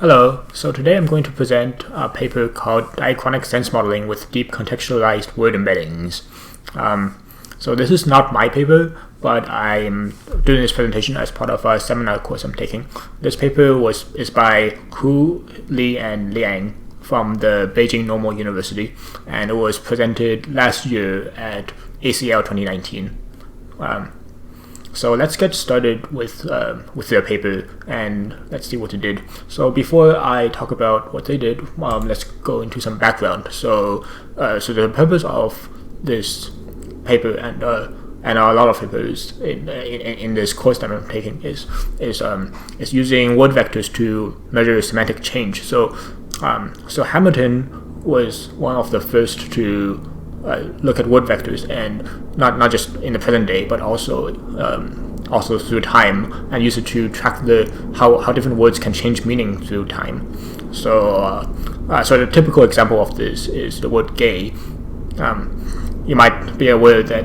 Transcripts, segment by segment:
Hello, so today I'm going to present a paper called Diachronic Sense Modeling with Deep Contextualized Word Embeddings. So this is not my paper, but I'm doing this presentation as part of a seminar course I'm taking. This paper is by Shen Li and Liang from the Beijing Normal University, and it was presented last year at ACL 2019. So let's get started with their paper and let's see what they did. So before I talk about what they did, let's go into some background. So the purpose of this paper and a lot of papers in this course that I'm taking is using word vectors to measure semantic change. So Hamilton was one of the first to look at word vectors, and not just in the present day, but also through time, and use it to track how different words can change meaning through time. So the typical example of this is the word "gay." You might be aware that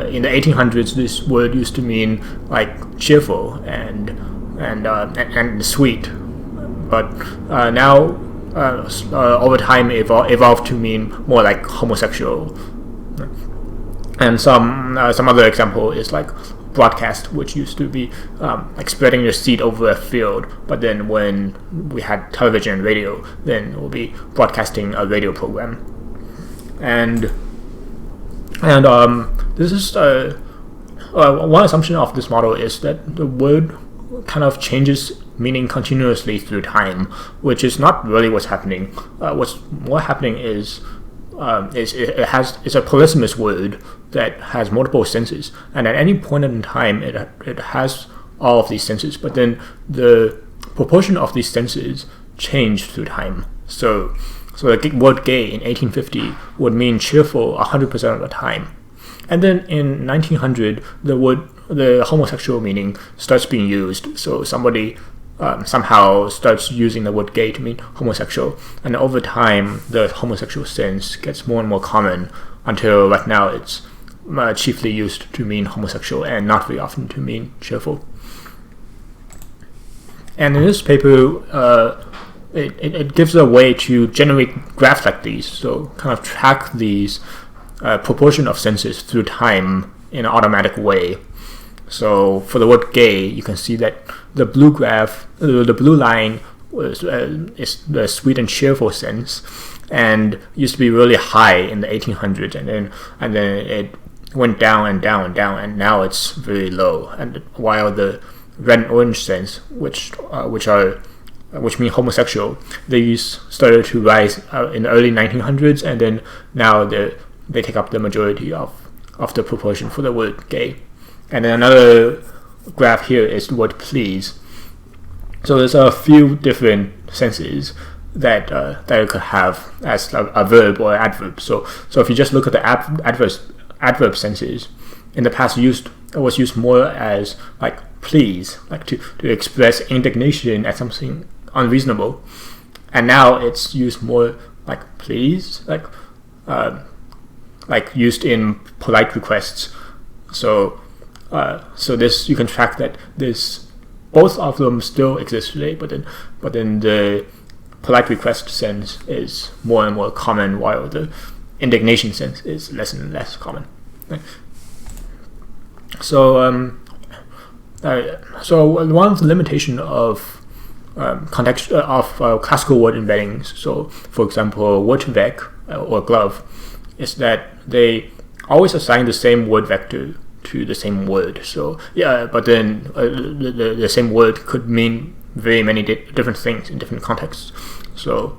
in the 1800s, this word used to mean like cheerful and sweet, but now over time evolved to mean more like homosexual. And some other example is like broadcast, which used to be like spreading your seed over a field, but then when we had television and radio, then we'll be broadcasting a radio program. And this is one assumption of this model is that the word kind of changes meaning continuously through time, which is not really what's happening. What's more happening is it's a polysemous word that has multiple senses, and at any point in time it has all of these senses, but then the proportion of these senses change through time. So the word "gay" in 1850 would mean cheerful 100% of the time, and then in 1900 the homosexual meaning starts being used. So somebody somehow starts using the word "gay" to mean homosexual, and over time the homosexual sense gets more and more common until right now it's chiefly used to mean homosexual and not very often to mean cheerful. And in this paper, it gives a way to generate graphs like these, so kind of track these proportion of senses through time in an automatic way. So for the word "gay," you can see that the blue graph, the blue line is the sweet and cheerful sense, and used to be really high in the 1800s, and then it went down and down and down, and now it's very low. And while the red and orange sense, which mean homosexual, these started to rise in the early 1900s, and then now they take up the majority of the proportion for the word "gay." And then another graph here is the word "please." So there's a few different senses that it could have as a verb or adverb. So if you just look at the adverb senses, in the past it was used more as like please, like to express indignation at something unreasonable, and now it's used more like please, like used in polite requests. So this, you can track that both of them still exist today, but then the polite request sense is more and more common, while the indignation sense is less and less common. So one of the limitation of classical word embeddings, so for example Word2Vec or glove, is that they always assign the same word vector to the same word. So but then the same word could mean very many different things in different contexts. So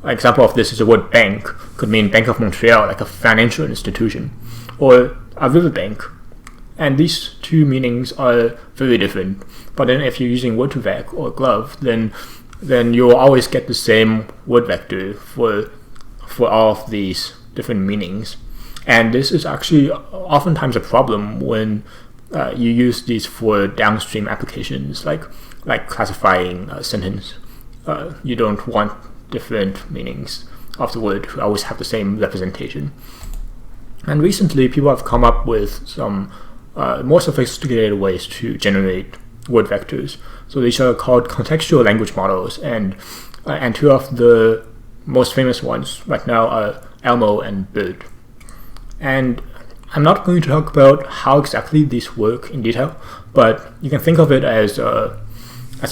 an example of this is the word "bank" could mean Bank of Montreal, like a financial institution, or a riverbank, and these two meanings are very different. But then if you're using Word2Vec or glove, then you'll always get the same word vector for all of these different meanings. And this is actually oftentimes a problem when you use these for downstream applications, like classifying a sentence. You don't want different meanings of the word to always have the same representation. And recently, people have come up with some more sophisticated ways to generate word vectors. So these are called contextual language models, and two of the most famous ones right now are Elmo and Bird. And I'm not going to talk about how exactly these work in detail, but you can think of it as a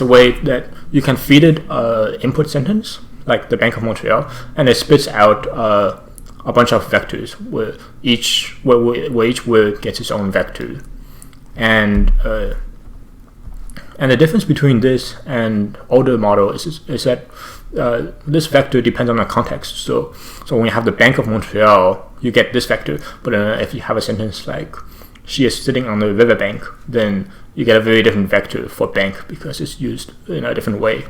way that you can feed it an input sentence, like the Bank of Montreal, and it spits out a bunch of vectors where each word gets its own vector. And the difference between this and older model is that this vector depends on the context. So when you have the Bank of Montreal, you get this vector. But if you have a sentence like she is sitting on the riverbank, then you get a very different vector for bank because it's used in a different way.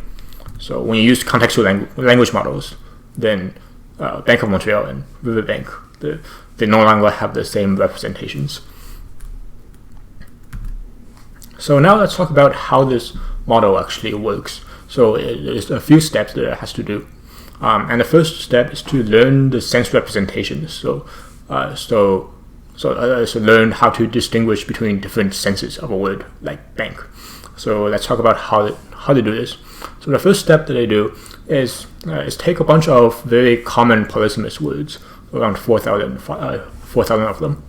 So when you use contextual language models, then Bank of Montreal and riverbank, they no longer have the same representations. So now let's talk about how this model actually works. So there's a few steps that it has to do. And the first step is to learn the sense representations. So learn how to distinguish between different senses of a word, like bank. So let's talk about how to do this. So the first step that I do is take a bunch of very common polysemous words, around 4,000 of them,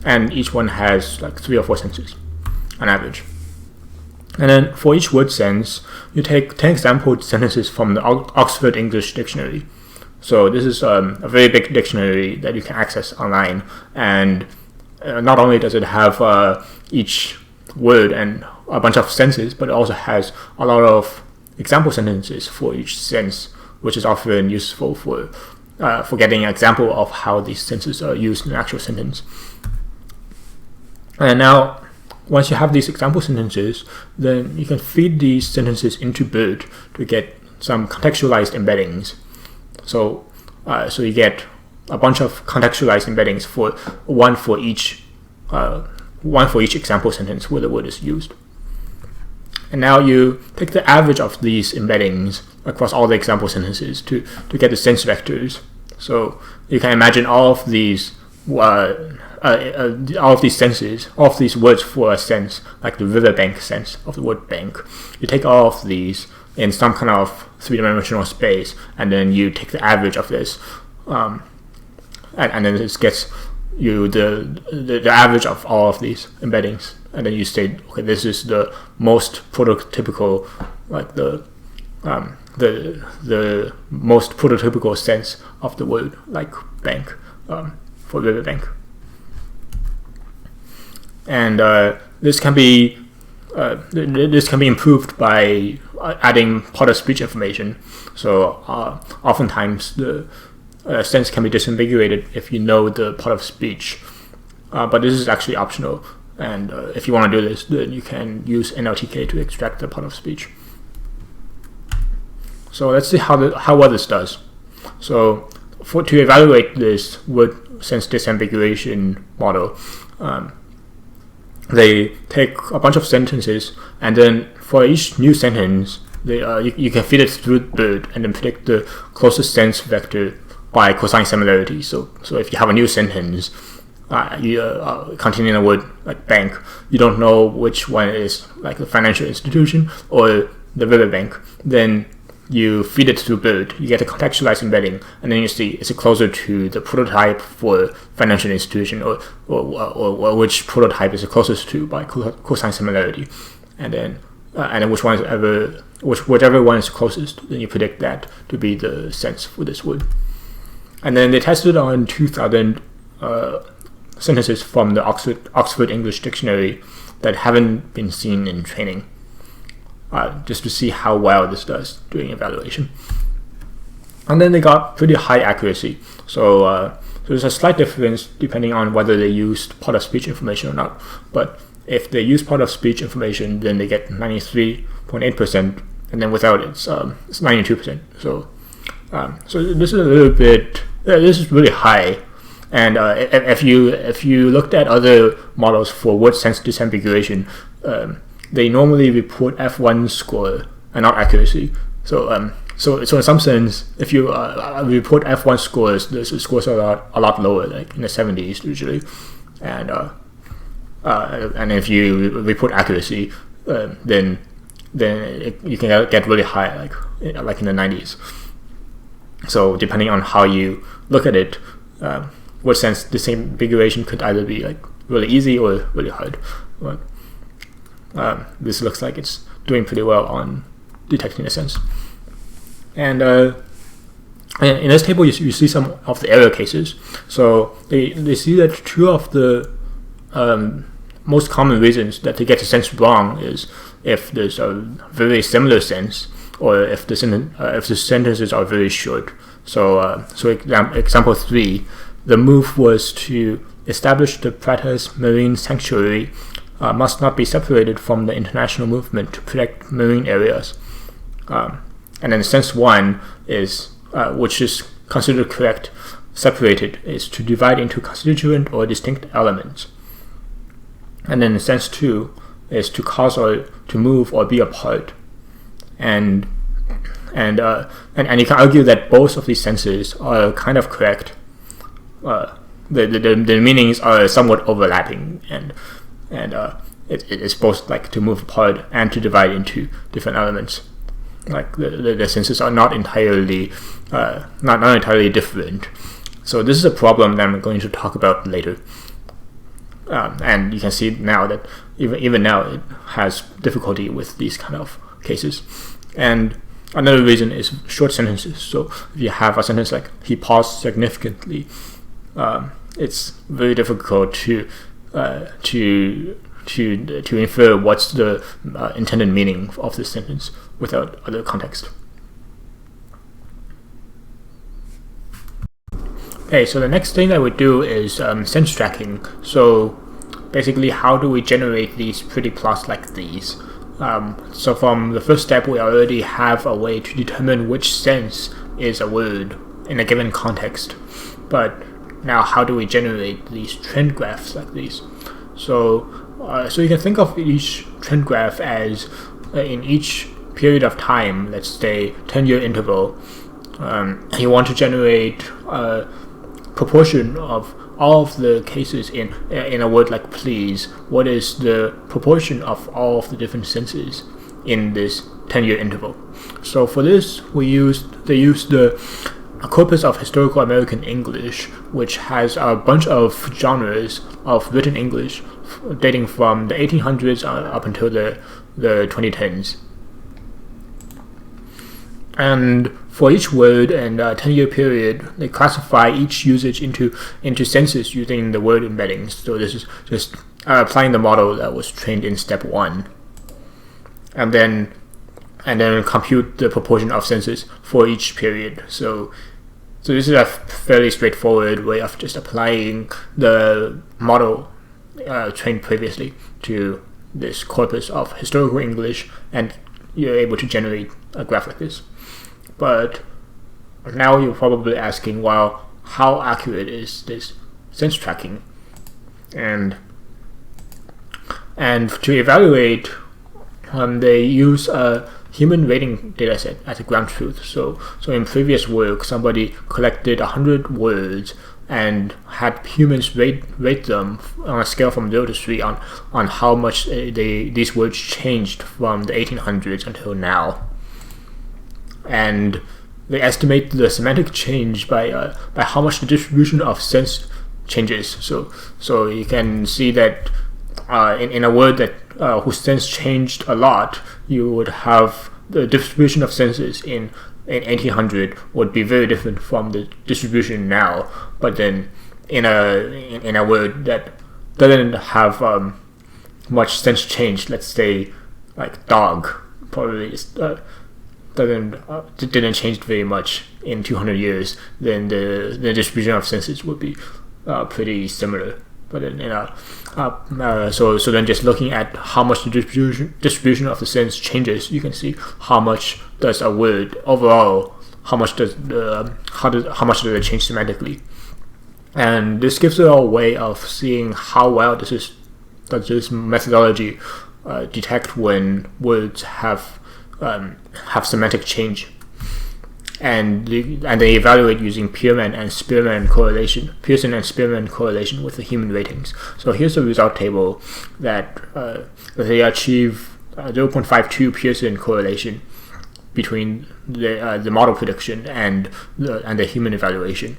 and each one has like 3 or 4 senses on average. And then for each word sense, you take 10 example sentences from the Oxford English Dictionary. So this is a very big dictionary that you can access online, and not only does it have each word and a bunch of senses, but it also has a lot of example sentences for each sense, which is often useful for getting an example of how these senses are used in an actual sentence. And now, once you have these example sentences, then you can feed these sentences into Bird to get some contextualized embeddings. So you get a bunch of contextualized embeddings for one for each example sentence where the word is used. And now you take the average of these embeddings across all the example sentences to get the sense vectors. So you can imagine all of these senses, all of these words for a sense, like the riverbank sense of the word bank. You take all of these in some kind of 3-dimensional space, and then you take the average of this, and then this gets you the average of all of these embeddings, and then you say, okay, this is the most prototypical, like the most prototypical sense of the word, like bank, for riverbank. And this can be improved by adding part of speech information. So oftentimes the sense can be disambiguated if you know the part of speech, but this is actually optional. And if you want to do this, then you can use NLTK to extract the part of speech. So let's see how well this does. So to evaluate this word sense disambiguation model, they take a bunch of sentences, and then for each new sentence, you can feed it through Bird and then predict the closest sense vector by cosine similarity. So if you have a new sentence, containing a word like bank, you don't know which one is like the financial institution or the riverbank, then you feed it through Bird, you get a contextualized embedding, and then you see is it closer to the prototype for financial institution or which prototype is it closest to by cosine similarity, and then whichever one is closest, then you predict that to be the sense for this word. And then they tested on 2,000 sentences from the Oxford English Dictionary that haven't been seen in training, just to see how well this does during evaluation. And then they got pretty high accuracy. So there's a slight difference depending on whether they used part of speech information or not. But if they use part of speech information, then they get 93.8%, and then without it's 92%. So this is a little bit. This is really high. And if you looked at other models for word sense disambiguation, they normally report F1 score and not accuracy. So in some sense, if you report F1 scores, the scores are a lot lower, like in the 70s usually, and if you report accuracy, then you can get really high, like in the 90s. So depending on how you look at it, what sense this ambiguation could either be like really easy or really hard. But this looks like it's doing pretty well on detecting a sense. And in this table, you see some of the error cases. So they see that two of the most common reasons that they get the sense wrong is if there's a very similar sense, or if the sentences are very short. So example 3, the move was to establish the Pratas Marine Sanctuary must not be separated from the international movement to protect marine areas. And then sense 1 is, which is considered correct, separated, is to divide into constituent or distinct elements. And then sense 2 is to cause or to move or be apart. And you can argue that both of these senses are kind of correct. The meanings are somewhat overlapping, and it's both like to move apart and to divide into different elements. Like the senses are not entirely different. So this is a problem that I'm going to talk about later. And you can see now that even now it has difficulty with these kind of cases. And another reason is short sentences. So if you have a sentence like "he paused significantly," it's very difficult to infer what's the intended meaning of this sentence without other context. Okay, so the next thing that we do is sense tracking. So basically, how do we generate these pretty plots like these? So from the first step, we already have a way to determine which sense is a word in a given context. But now, how do we generate these trend graphs like these? So you can think of each trend graph as in each period of time, let's say 10-year interval, you want to generate a proportion of all of the cases in a word like please. What is the proportion of all of the different senses in this 10-year interval? So for this, they use the corpus of historical American English, which has a bunch of genres of written English dating from the 1800s up until the 2010s. And for each word and 10-year period, they classify each usage into senses using the word embeddings. So this is just applying the model that was trained in step 1, and then compute the proportion of senses for each period. So this is a fairly straightforward way of just applying the model trained previously to this corpus of historical English, and you're able to generate a graph like this. But now you're probably asking, well, how accurate is this sense tracking? And to evaluate, they use a human rating dataset as a ground truth. So in previous work, somebody collected 100 words and had humans rate them on a scale from 0 to 3 on how much these words changed from the 1800s until now. And they estimate the semantic change by how much the distribution of sense changes. So you can see that in a word that whose sense changed a lot, you would have the distribution of senses in 1800 would be very different from the distribution now. But then in a word that doesn't have much sense change, let's say like dog, probably didn't change very much in 200 years, then the distribution of senses would be pretty similar. But then so then just looking at how much the distribution of the sense changes, you can see how much does a word overall, how much does it change semantically. And this gives us a way of seeing how well does this methodology detect when words have semantic change, and they evaluate using Pearson and Spearman correlation with the human ratings. So here's the result table that they achieve 0.52 Pearson correlation between the model prediction and the human evaluation,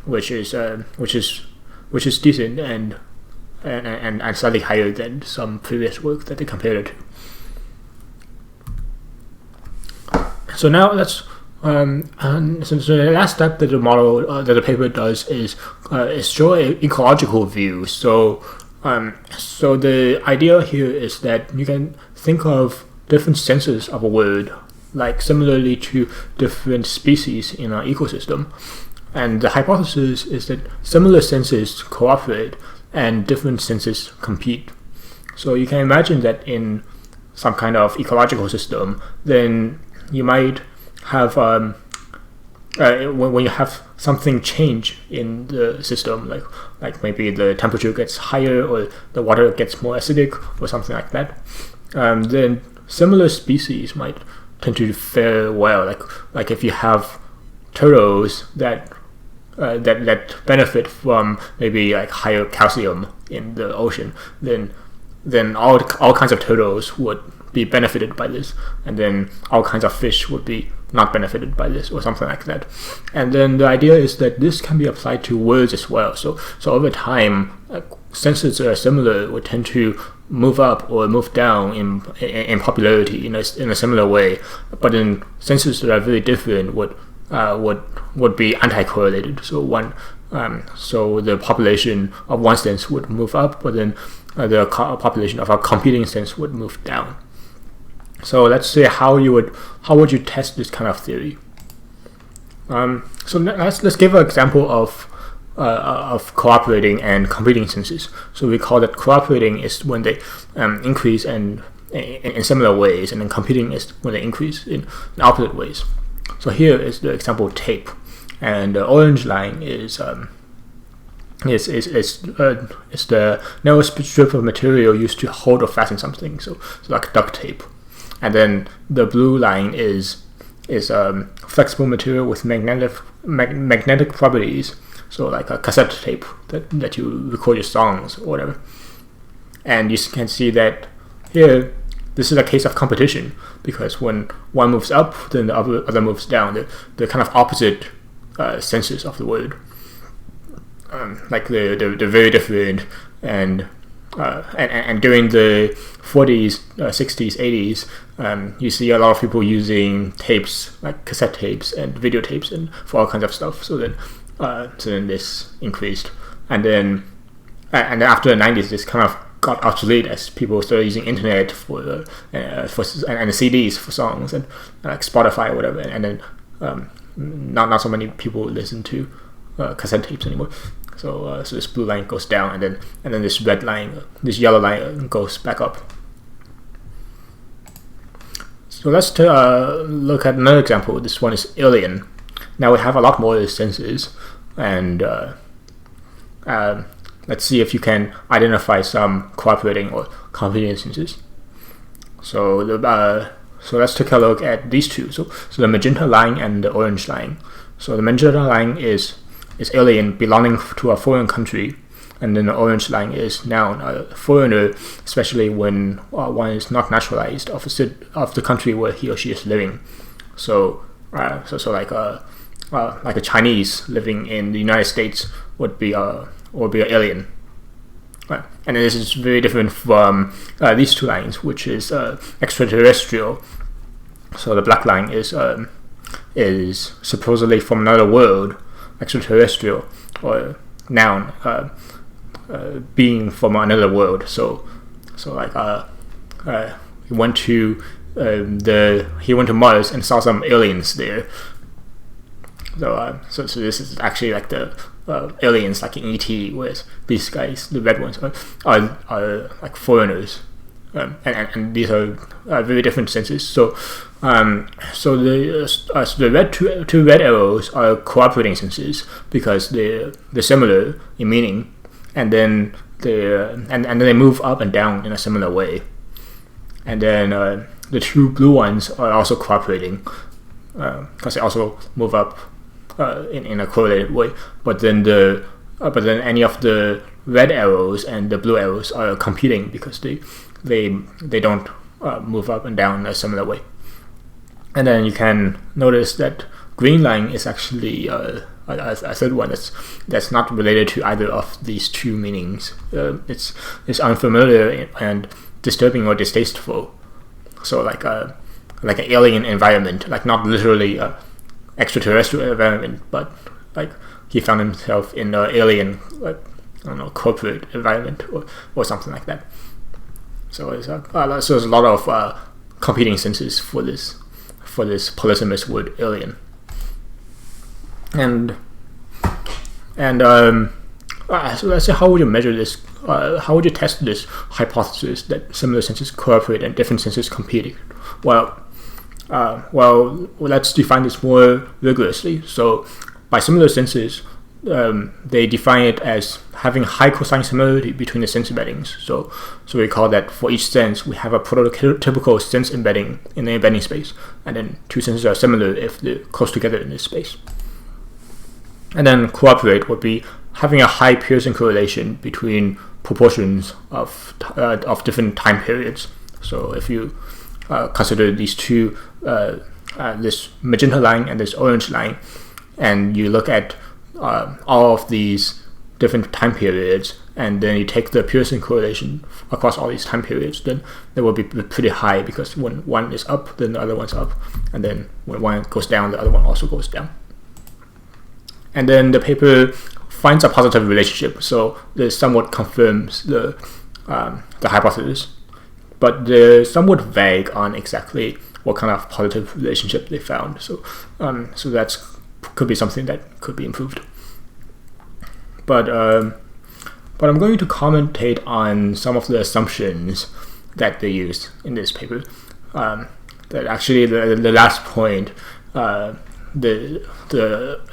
which is decent and slightly higher than some previous work that they compared it to. So now let's so the last step that the model that the paper does is show an ecological view. So the idea here is that you can think of different senses of a word like similarly to different species in an ecosystem. And the hypothesis is that similar senses cooperate and different senses compete. So you can imagine that in some kind of ecological system, then you might have when you have something change in the system, like maybe the temperature gets higher or the water gets more acidic or something like that, then similar species might tend to fare well. Like if you have turtles that benefit from maybe like higher calcium in the ocean, then all kinds of turtles would be benefited by this, and then all kinds of fish would be not benefited by this, or something like that. And then the idea is that this can be applied to words as well. So over time, senses that are similar would tend to move up or move down in popularity in a similar way, but then senses that are very different would be anti-correlated. So the population of one sense would move up, but then the population of a competing sense would move down. So let's say how would you test this kind of theory? So let's give an example of cooperating and competing senses. So we call that cooperating is when they increase in similar ways, and then competing is when they increase in opposite ways. So here is the example tape, and the orange line is the narrow strip of material used to hold or fasten something. So like duct tape, and then the blue line is flexible material with magnetic properties. So like a cassette tape that you record your songs or whatever. And you can see that here, this is a case of competition, because when one moves up, then the other moves down. The kind of opposite senses of the word. Like they're very different, and during the 40s, 60s, 80s, you see a lot of people using tapes, like cassette tapes and videotapes, and for all kinds of stuff. So then this increased, and then after the 90s, this kind of got obsolete as people started using internet for and CDs for songs, and like Spotify or whatever, and then not so many people listen to cassette tapes anymore. So this blue line goes down, and then this red line, this yellow line goes back up. So let's look at another example. This one is alien. Now we have a lot more senses, and let's see if you can identify some cooperating or competing senses. So let's take a look at these two. So the magenta line and the orange line. So the magenta line is alien, belonging to a foreign country, and then the orange line is noun, a foreigner, especially when one is not naturalized of the country where he or she is living. So like a Chinese living in the United States would be an alien. And this is very different from these two lines, which is extraterrestrial. So the black line is supposedly from another world, extraterrestrial, or noun, being from another world. So like he went to Mars and saw some aliens there. So this is actually like the aliens, like in E.T., whereas these guys, the red ones, are like foreigners, and these are very different senses. So the two red arrows are cooperating senses because they're similar in meaning, and then they move up and down in a similar way. And then the two blue ones are also cooperating because they also move up in a correlated way. But then any of the red arrows and the blue arrows are competing because they don't move up and down in a similar way. And then you can notice that green line is actually a third one that's not related to either of these two meanings. It's unfamiliar and disturbing or distasteful. So like an alien environment, like not literally a extraterrestrial environment, but like he found himself in an alien, like, I don't know, corporate environment or something like that. So there's a lot of competing senses for this polysemous word alien. And so let's say, how would you measure this? How would you test this hypothesis that similar senses cooperate and different senses compete? Well, let's define this more rigorously. So, by similar senses, they define it as having high cosine similarity between the sense embeddings. So we call that for each sense we have a prototypical sense embedding in the embedding space, and then two senses are similar if they're close together in this space. And then cooperate would be having a high Pearson correlation between proportions of different time periods. So if you consider these two, this magenta line and this orange line, and you look at all of these different time periods, and then you take the Pearson correlation across all these time periods, then they will be pretty high, because when one is up, then the other one's up, and then when one goes down, the other one also goes down. And then the paper finds a positive relationship, so this somewhat confirms the hypothesis, but they're somewhat vague on exactly what kind of positive relationship they found. So that's could be something that could be improved. But I'm going to commentate on some of the assumptions that they used in this paper. That actually the last point, the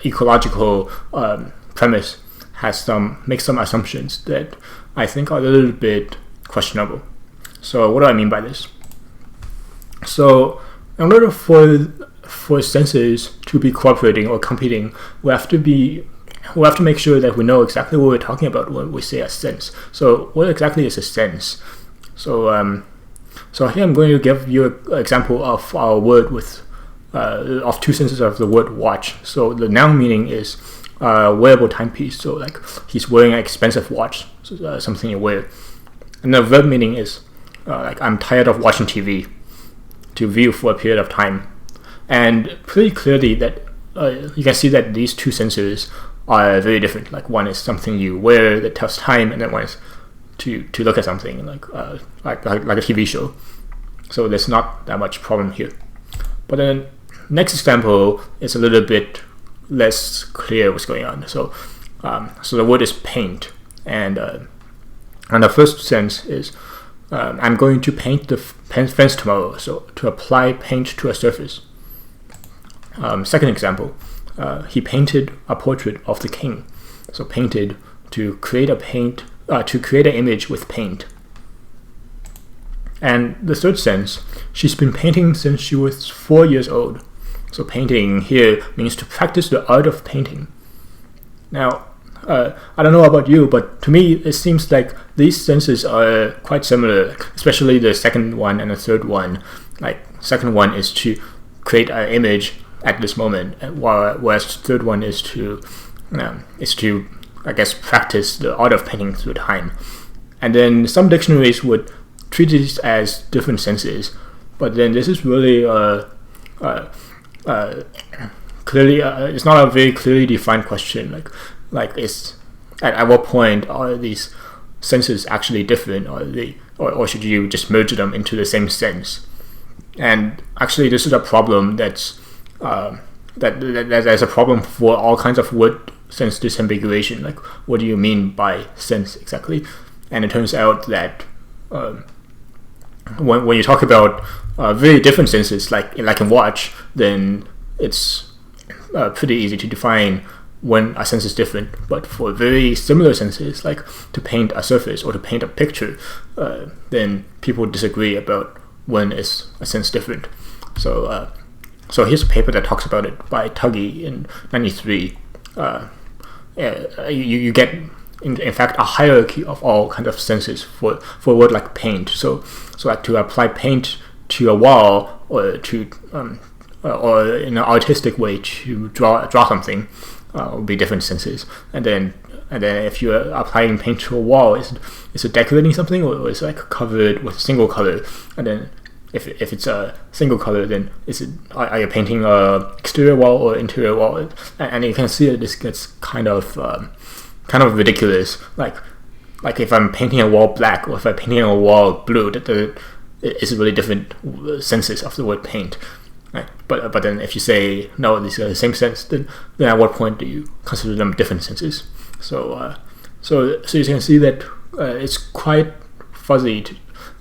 ecological premise makes some assumptions that I think are a little bit questionable. So what do I mean by this? So in order for senses to be cooperating or competing, we have to make sure that we know exactly what we're talking about when we say a sense. So what exactly is a sense? So here I'm going to give you an example of our word with of two senses of the word watch. So the noun meaning is wearable timepiece. So like he's wearing an expensive watch, so, something you wear. And the verb meaning is like I'm tired of watching TV, to view for a period of time. And pretty clearly that you can see that these two senses are very different. Like one is something you wear that tells time, and then one is to look at something like a TV show. So there's not that much problem here. But then next example is a little bit less clear what's going on. So the word is paint, and the first sense is I'm going to paint the fence tomorrow. So to apply paint to a surface. Second example, he painted a portrait of the king. So painted, to create an image with paint. And the third sense, she's been painting since she was 4 years old. So painting here means to practice the art of painting. Now, I don't know about you, but to me it seems like these senses are quite similar, especially the second one and the third one. Like second one is to create an image at this moment, whereas the third one is to I guess practice the art of painting through time. And then some dictionaries would treat these as different senses, but then this is really clearly it's not a very clearly defined question. Like it's at what point are these senses actually different, or should you just merge them into the same sense? And actually, this is a problem that's a problem for all kinds of word sense disambiguation. Like, what do you mean by sense exactly? And it turns out that when you talk about very different senses, like in watch, then it's pretty easy to define when a sense is different. But for very similar senses, like to paint a surface or to paint a picture, then people disagree about when is a sense different. So here's a paper that talks about it by Tuggy in 93. You get in fact a hierarchy of all kinds of senses for a word like paint. So like to apply paint to a wall, or to or in an artistic way to draw something, would be different senses. And then if you're applying paint to a wall, is it decorating something, or is it like covered with a single color? And then if it's a single color, then are you painting a exterior wall or interior wall? And you can see that this gets kind of ridiculous. Like if I'm painting a wall black, or if I'm painting a wall blue, that it's really different senses of the word paint. Right? But then if you say no, these are the same sense, then at what point do you consider them different senses? So you can see that it's quite fuzzy,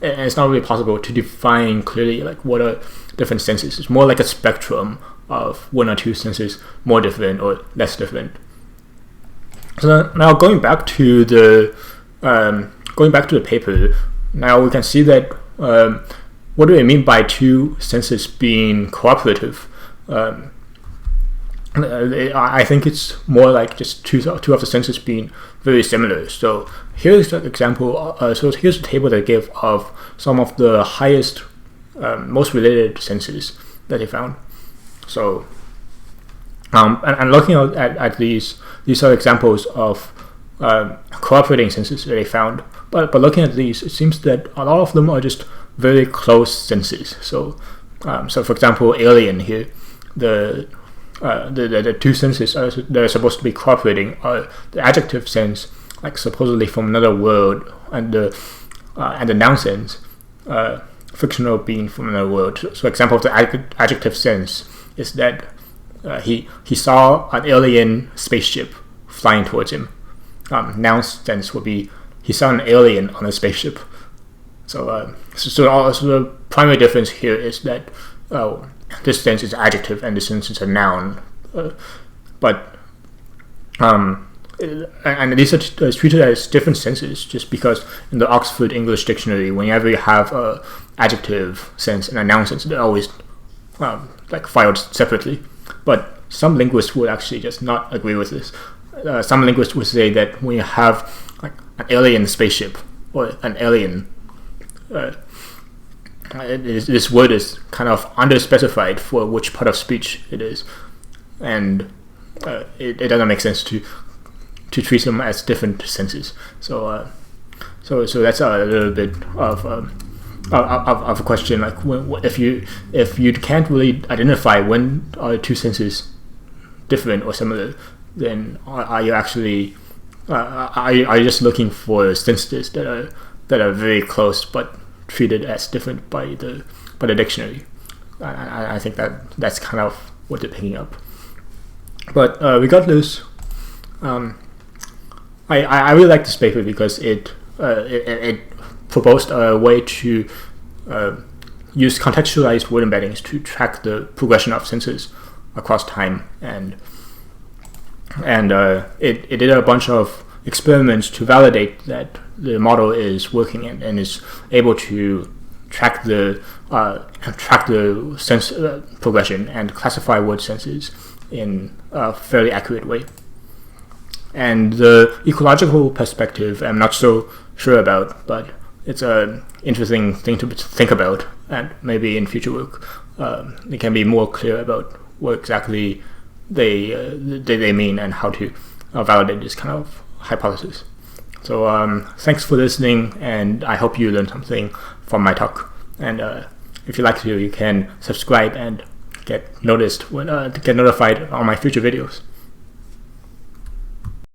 and it's not really possible to define clearly like what are different senses. It's more like a spectrum of one or two senses, more different or less different. So now going back to the paper, now we can see that what do we mean by two senses being cooperative? I think it's more like just two of the senses being very similar. So here's an example. So here's a table they give of some of the highest, most related senses that they found. So and looking at these are examples of cooperating senses that they found. But looking at these, it seems that a lot of them are just very close senses. So for example, alien here, the two senses that are supposed to be cooperating are the adjective sense, like supposedly from another world, and the noun sense, fictional being from another world. So example of the adjective sense is that he saw an alien spaceship flying towards him. Noun sense would be he saw an alien on a spaceship. So the primary difference here is that this sense is adjective and this sense is a noun, and these are treated as different senses just because in the Oxford English Dictionary, whenever you have a adjective sense and a noun sense, they're always like filed separately. But some linguists would actually just not agree with this. Some linguists would say that when you have like an alien spaceship or an alien, this word is kind of underspecified for which part of speech it is, and it doesn't make sense to treat them as different senses. So that's a little bit of a question. Like if you can't really identify when are two senses different or similar, then are you actually are you just looking for senses that are very close but treated as different by the dictionary? I think that's kind of what they're picking up. But regardless, I really like this paper because it proposed a way to use contextualized word embeddings to track the progression of senses across time, and it did a bunch of experiments to validate that the model is working and is able to track the sense progression and classify word senses in a fairly accurate way. And the ecological perspective I'm not so sure about, but it's an interesting thing to think about, and maybe in future work they can be more clear about what exactly they mean and how to validate this kind of hypothesis. So thanks for listening, and I hope you learned something from my talk. And if you like to, you can subscribe and get notified on my future videos.